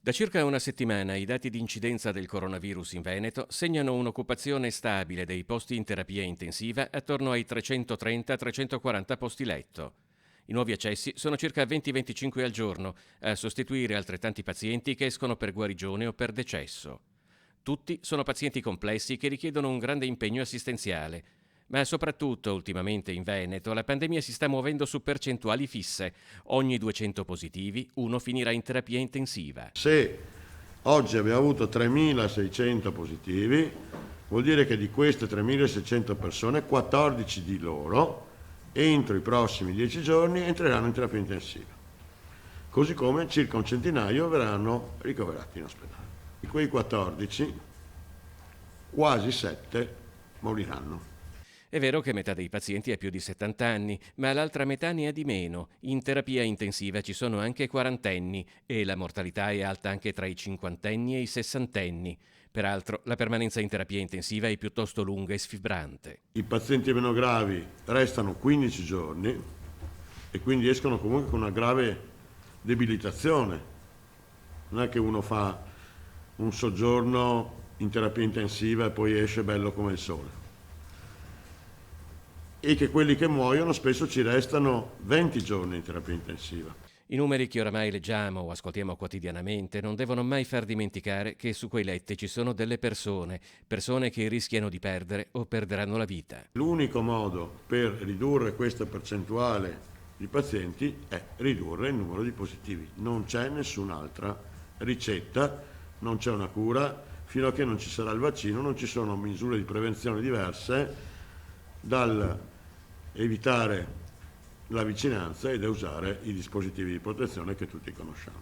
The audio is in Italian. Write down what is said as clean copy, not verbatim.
Da circa una settimana i dati di incidenza del coronavirus in Veneto segnano un'occupazione stabile dei posti in terapia intensiva attorno ai 330-340 posti letto. I nuovi accessi sono circa 20-25 al giorno, a sostituire altrettanti pazienti che escono per guarigione o per decesso. Tutti sono pazienti complessi che richiedono un grande impegno assistenziale. Ma soprattutto ultimamente in Veneto la pandemia si sta muovendo su percentuali fisse. Ogni 200 positivi, uno finirà in terapia intensiva. Se oggi abbiamo avuto 3.600 positivi, vuol dire che di queste 3.600 persone, 14 di loro, entro i prossimi 10 giorni, entreranno in terapia intensiva. Così come circa un centinaio verranno ricoverati in ospedale. Di quei 14, quasi 7 moriranno. È vero che metà dei pazienti ha più di 70 anni, ma l'altra metà ne ha di meno. In terapia intensiva ci sono anche quarantenni e la mortalità è alta anche tra i cinquantenni e i sessantenni. Peraltro, la permanenza in terapia intensiva è piuttosto lunga e sfibrante. I pazienti meno gravi restano 15 giorni e quindi escono comunque con una grave debilitazione. Non è che uno fa un soggiorno in terapia intensiva e poi esce bello come il sole. E che quelli che muoiono spesso ci restano 20 giorni in terapia intensiva. I numeri che oramai leggiamo o ascoltiamo quotidianamente non devono mai far dimenticare che su quei letti ci sono delle persone che rischiano di perdere o perderanno la vita. L'unico modo per ridurre questa percentuale di pazienti è ridurre il numero di positivi. Non c'è nessun'altra ricetta, non c'è una cura, fino a che non ci sarà il vaccino non ci sono misure di prevenzione diverse dal evitare la vicinanza ed usare i dispositivi di protezione che tutti conosciamo.